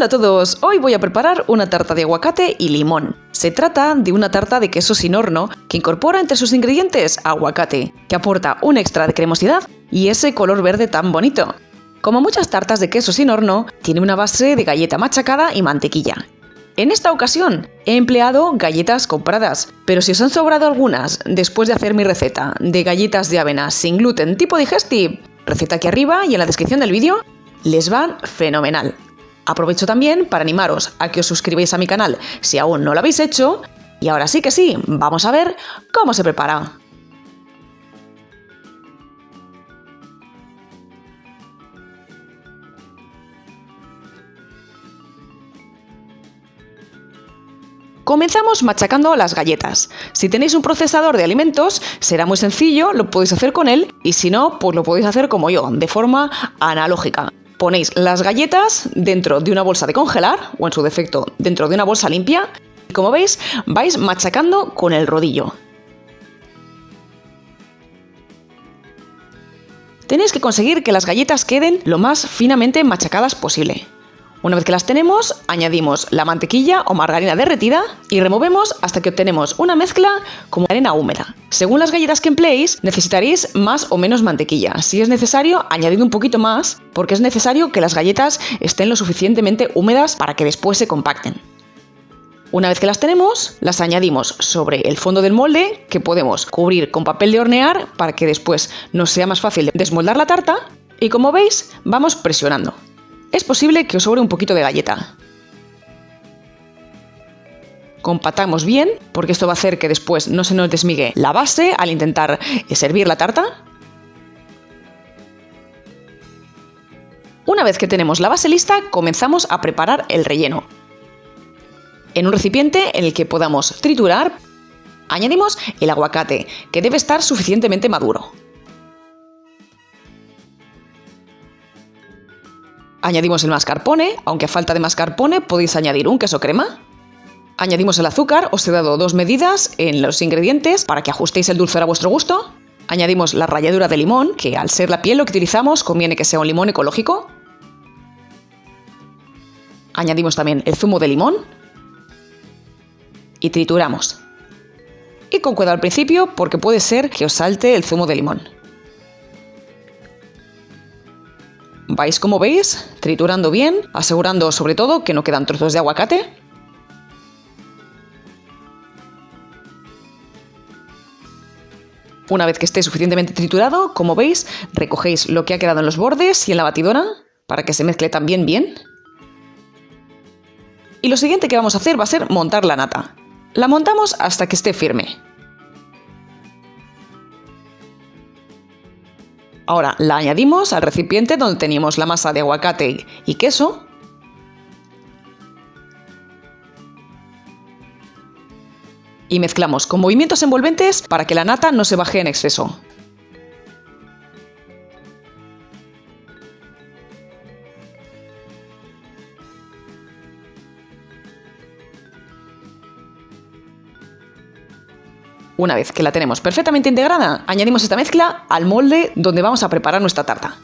Hola a todos, hoy voy a preparar una tarta de aguacate y limón. Se trata de una tarta de queso sin horno que incorpora entre sus ingredientes aguacate, que aporta un extra de cremosidad y ese color verde tan bonito. Como muchas tartas de queso sin horno, tiene una base de galleta machacada y mantequilla. En esta ocasión he empleado galletas compradas, pero si os han sobrado algunas después de hacer mi receta de galletas de avena sin gluten tipo digestive, receta aquí arriba y en la descripción del vídeo, les van fenomenal. Aprovecho también para animaros a que os suscribáis a mi canal si aún no lo habéis hecho. Y ahora sí que sí, vamos a ver cómo se prepara. Comenzamos machacando las galletas. Si tenéis un procesador de alimentos, será muy sencillo, lo podéis hacer con él, y si no, pues lo podéis hacer como yo, de forma analógica. Ponéis las galletas dentro de una bolsa de congelar, o en su defecto, dentro de una bolsa limpia, y como veis, vais machacando con el rodillo. Tenéis que conseguir que las galletas queden lo más finamente machacadas posible. Una vez que las tenemos, añadimos la mantequilla o margarina derretida y removemos hasta que obtenemos una mezcla como arena húmeda. Según las galletas que empleéis, necesitaréis más o menos mantequilla. Si es necesario, añadid un poquito más, porque es necesario que las galletas estén lo suficientemente húmedas para que después se compacten. Una vez que las tenemos, las añadimos sobre el fondo del molde, que podemos cubrir con papel de hornear para que después nos sea más fácil desmoldar la tarta, y como veis, vamos presionando. Es posible que os sobre un poquito de galleta. Compactamos bien, porque esto va a hacer que después no se nos desmigue la base al intentar servir la tarta. Una vez que tenemos la base lista, comenzamos a preparar el relleno. En un recipiente en el que podamos triturar, añadimos el aguacate, que debe estar suficientemente maduro. Añadimos el mascarpone, aunque a falta de mascarpone podéis añadir un queso crema. Añadimos el azúcar, os he dado 2 medidas en los ingredientes para que ajustéis el dulzor a vuestro gusto. Añadimos la ralladura de limón, que al ser la piel lo que utilizamos conviene que sea un limón ecológico. Añadimos también el zumo de limón y trituramos. Y con cuidado al principio porque puede ser que os salte el zumo de limón. Vais, como veis, triturando bien, asegurando sobre todo que no quedan trozos de aguacate. Una vez que esté suficientemente triturado, como veis, recogéis lo que ha quedado en los bordes y en la batidora para que se mezcle también bien. Y lo siguiente que vamos a hacer va a ser montar la nata. La montamos hasta que esté firme. Ahora la añadimos al recipiente donde teníamos la masa de aguacate y queso. Y mezclamos con movimientos envolventes para que la nata no se baje en exceso. Una vez que la tenemos perfectamente integrada, añadimos esta mezcla al molde donde vamos a preparar nuestra tarta.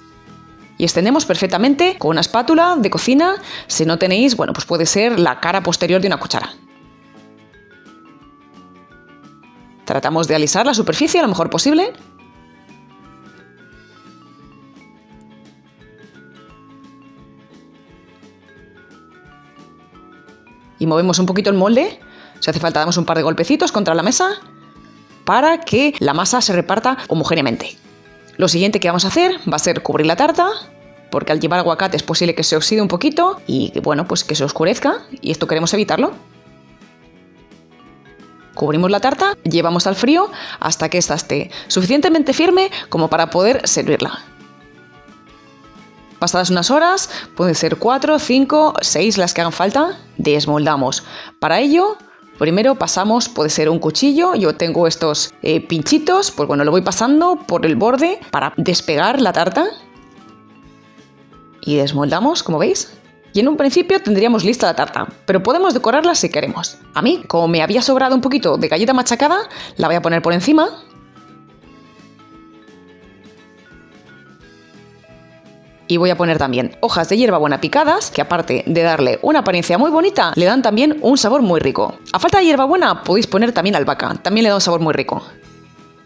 Y extendemos perfectamente con una espátula de cocina. Si no tenéis, bueno, pues puede ser la cara posterior de una cuchara. Tratamos de alisar la superficie lo mejor posible. Y movemos un poquito el molde. Si hace falta, damos un par de golpecitos contra la mesa para que la masa se reparta homogéneamente. Lo siguiente que vamos a hacer va a ser cubrir la tarta, porque al llevar aguacate es posible que se oxide un poquito y bueno, pues que se oscurezca, y esto queremos evitarlo. Cubrimos la tarta, llevamos al frío hasta que ésta esté suficientemente firme como para poder servirla. Pasadas unas horas, pueden ser 4, 5, 6 las que hagan falta, desmoldamos. Para ello, primero pasamos, puede ser un cuchillo, yo tengo estos pinchitos, pues bueno, lo voy pasando por el borde para despegar la tarta. Y desmoldamos, como veis. Y en un principio tendríamos lista la tarta, pero podemos decorarla si queremos. A mí, como me había sobrado un poquito de galleta machacada, la voy a poner por encima. Y voy a poner también hojas de hierbabuena picadas, que aparte de darle una apariencia muy bonita, le dan también un sabor muy rico. A falta de hierbabuena podéis poner también albahaca, también le da un sabor muy rico.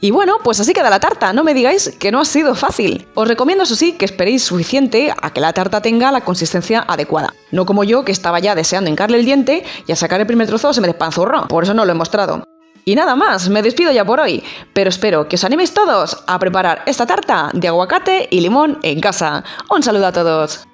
Y bueno, pues así queda la tarta, no me digáis que no ha sido fácil. Os recomiendo, eso sí, que esperéis suficiente a que la tarta tenga la consistencia adecuada. No como yo, que estaba ya deseando hincarle el diente y al sacar el primer trozo se me despanzurró, por eso no lo he mostrado. Y nada más, me despido ya por hoy, pero espero que os animéis todos a preparar esta tarta de aguacate y limón en casa. Un saludo a todos.